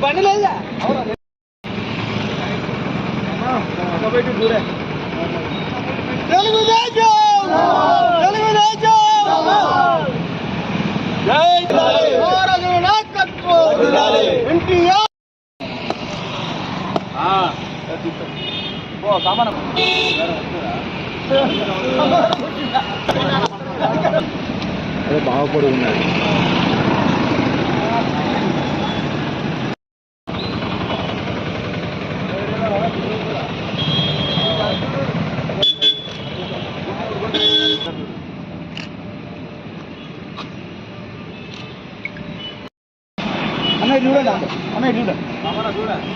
బండి లేదా సామాన్ అదే బాగుపడి ఉన్నది. అన్నయ్య చూడండి, అన్నయ్య చూడండి, చూడండి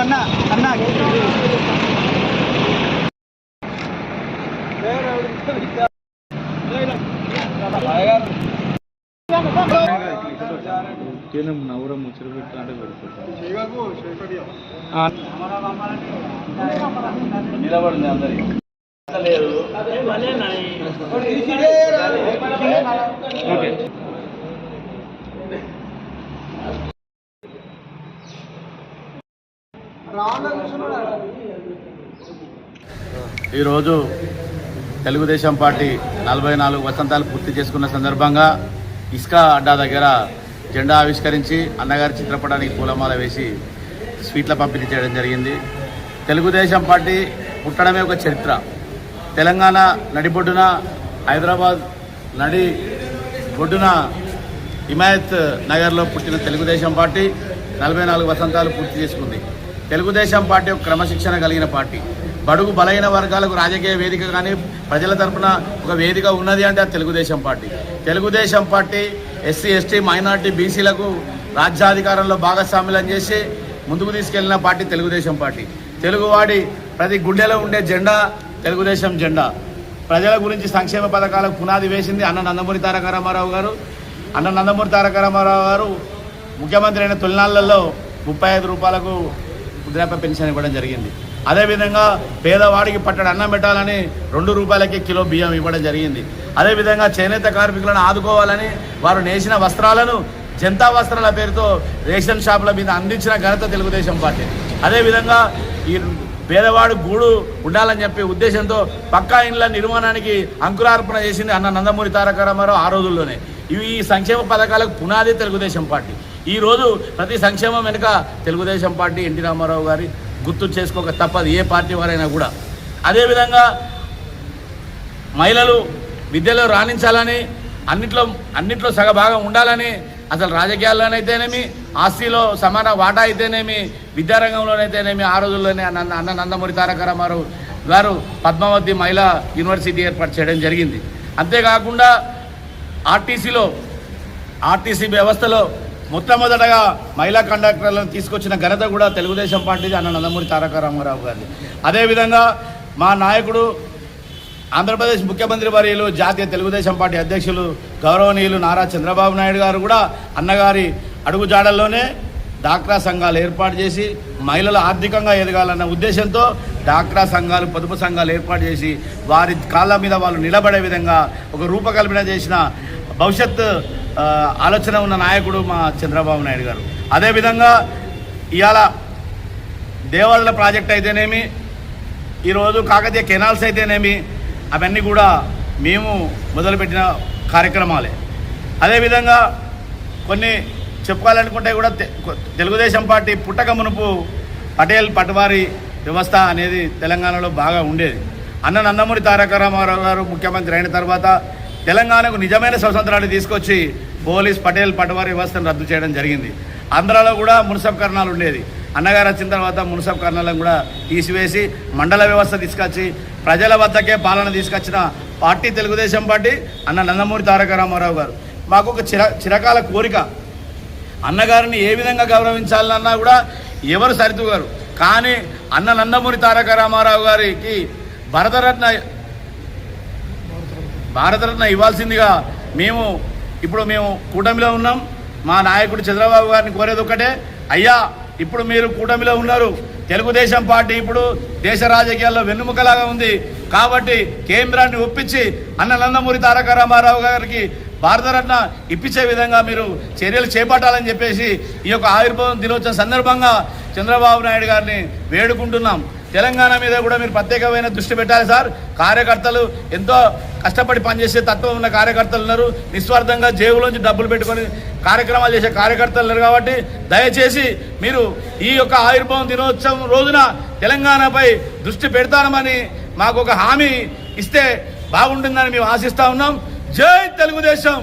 అన్న అన్న నవ్వురం ముచ్చట పెట్టాలంటే నిలబడింది అందరికి ఈరోజు తెలుగుదేశం పార్టీ 44 వసంతాలు పూర్తి చేసుకున్న సందర్భంగా ఇసుక అడ్డా దగ్గర జెండా ఆవిష్కరించి అన్నగారి చిత్రపటానికి పూలమాల వేసి స్వీట్ల పంపిణీ చేయడం జరిగింది. తెలుగుదేశం పార్టీ పుట్టడమే ఒక చరిత్ర. తెలంగాణ నడిబొడ్డున, హైదరాబాద్ నడి బొడ్డున హిమాయత్ నగర్లో పుట్టిన తెలుగుదేశం పార్టీ 44 వసంతాలు పూర్తి చేసుకుంది. తెలుగుదేశం పార్టీ ఒక క్రమశిక్షణ కలిగిన పార్టీ. బడుగు బలహీన వర్గాలకు రాజకీయ వేదిక కానీ ప్రజల తరఫున ఒక వేదిక ఉన్నది అంటే అది Telugu Desam party. Telugu Desam party SC, ST, minority, బీసీలకు రాజ్యాధికారంలో భాగస్వామ్యం చేసి ముందుకు తీసుకెళ్లిన పార్టీ తెలుగుదేశం పార్టీ. తెలుగువాడి ప్రతి గుండెలో ఉండే జెండా తెలుగుదేశం జెండా. ప్రజల గురించి సంక్షేమ పథకాలకు పునాది వేసింది అన్న నందమూరి తారక రామారావు గారు. అన్న నందమూరి తారక రామారావు గారు ముఖ్యమంత్రి అయిన తొలినాళ్లలో 35 రూపాయలకు వృద్ధాప్య పెన్షన్ ఇవ్వడం జరిగింది. అదేవిధంగా పేదవాడికి పట్టడి అన్నం పెట్టాలని 2 రూపాయలకి కిలో బియ్యం ఇవ్వడం జరిగింది. అదేవిధంగా చేనేత కార్మికులను ఆదుకోవాలని వారు నేసిన వస్త్రాలను జనతా వస్త్రాల పేరుతో రేషన్ షాపుల మీద అందించిన ఘనత తెలుగుదేశం పార్టీ. అదేవిధంగా ఈ పేదవాడు గూడు ఉండాలని చెప్పే ఉద్దేశంతో పక్కా ఇండ్ల నిర్మాణానికి అంకురార్పణ చేసింది అన్న నందమూరి తారక రామారావు ఆ రోజుల్లోనే. ఈ సంక్షేమ పథకాలకు పునాది తెలుగుదేశం పార్టీ. ఈరోజు ప్రతి సంక్షేమం వెనుక తెలుగుదేశం పార్టీ ఎన్టీ రామారావు గారి గుర్తు చేసుకోక తప్పదు ఏ పార్టీ వారైనా కూడా. అదేవిధంగా మహిళలు విద్యలో రాణించాలని, అన్నిట్లో సగభాగం ఉండాలని, అసలు రాజకీయాల్లోనైతేనేమి, ఆస్తిలో సమాన వాటా అయితేనేమి, విద్యారంగంలోనైతేనేమి ఆ రోజుల్లోనే అన్న నందమూరి తారక రామారావు గారు పద్మావతి మహిళా యూనివర్సిటీ ఏర్పాటు చేయడం జరిగింది. అంతేకాకుండా ఆర్టీసీ వ్యవస్థలో మొట్టమొదటగా మహిళా కండక్టర్లను తీసుకొచ్చిన ఘనత కూడా తెలుగుదేశం పార్టీది అన్న నందమూరి తారక రామారావు గారిది. అదేవిధంగా మా నాయకుడు ఆంధ్రప్రదేశ్ ముఖ్యమంత్రి వర్యులు, జాతీయ తెలుగుదేశం పార్టీ అధ్యక్షులు గౌరవనీయులు నారా చంద్రబాబు నాయుడు గారు కూడా అన్నగారి అడుగుజాడల్లోనే డాక్రా సంఘాలు ఏర్పాటు చేసి మహిళలు ఆర్థికంగా ఎదగాలన్న ఉద్దేశంతో డాక్రా సంఘాలు, పొదుపు సంఘాలు ఏర్పాటు చేసి వారి కాళ్ళ మీద వాళ్ళు నిలబడే విధంగా ఒక రూపకల్పన చేసిన భవిష్యత్ ఆలోచన ఉన్న నాయకుడు మా చంద్రబాబు నాయుడు గారు. అదేవిధంగా ఇవాళ దేవాలయ ప్రాజెక్ట్ అయితేనేమి, ఈరోజు కాకతీయ కెనాల్స్ అయితేనేమి, అవన్నీ కూడా మేము మొదలుపెట్టిన కార్యక్రమాలే. అదేవిధంగా కొన్ని చెప్పుకోవాలనుకుంటే కూడా తెలుగుదేశం పార్టీ పుట్టక మునుపు పటేల్ పట్వారీ వ్యవస్థ అనేది తెలంగాణలో బాగా ఉండేది. అన్న నందమూరి తారక రామారావు గారు ముఖ్యమంత్రి అయిన తర్వాత తెలంగాణకు నిజమైన స్వతంత్రాన్ని తీసుకొచ్చి పోలీస్ పటేల్ పట్వారీ వ్యవస్థను రద్దు చేయడం జరిగింది. ఆంధ్రాలో కూడా మున్సబ్ కర్ణాలు ఉండేది. అన్నగారు వచ్చిన తర్వాత మున్సబ్ కర్ణాలను కూడా తీసివేసి మండల వ్యవస్థ తీసుకొచ్చి ప్రజల వద్దకే పాలన తీసుకొచ్చిన పార్టీ తెలుగుదేశం పార్టీ అన్న నందమూరి తారక రామారావు గారు. మాకు ఒక చిరకాల కోరిక, అన్నగారిని ఏ విధంగా గౌరవించాలన్నా కూడా ఎవరు సరితూగారు. కానీ అన్న నందమూరి తారక రామారావు గారికి భారతరత్న ఇవ్వాల్సిందిగా మేము కూటమిలో ఉన్నాం. మా నాయకుడు చంద్రబాబు గారిని కోరేది ఒక్కటే, అయ్యా ఇప్పుడు మీరు కూటమిలో ఉన్నారు. తెలుగుదేశం పార్టీ ఇప్పుడు దేశ రాజకీయాల్లో వెన్నుముకలాగా ఉంది. కాబట్టి కేంద్రాన్ని ఒప్పించి అన్న నందమూరి తారక రామారావు గారికి భారతరత్న ఇప్పించే విధంగా మీరు చర్యలు చేపట్టాలని చెప్పేసి ఈ యొక్క ఆవిర్భావం దినోత్సవం సందర్భంగా చంద్రబాబు నాయుడు గారిని వేడుకుంటున్నాం. తెలంగాణ మీద కూడా మీరు ప్రత్యేకమైన దృష్టి పెట్టాలి సార్. కార్యకర్తలు ఎంతో కష్టపడి పనిచేసే తత్వం ఉన్న కార్యకర్తలు ఉన్నారు. నిస్వార్థంగా జేబులోంచి డబ్బులు పెట్టుకొని కార్యక్రమాలు చేసే కార్యకర్తలు ఉన్నారు. కాబట్టి దయచేసి మీరు ఈ యొక్క ఆవిర్భావం దినోత్సవం రోజున తెలంగాణపై దృష్టి పెడతామని మాకు ఒక హామీ ఇస్తే బాగుంటుందని మేము ఆశిస్తా ఉన్నాం. జై తెలుగుదేశం.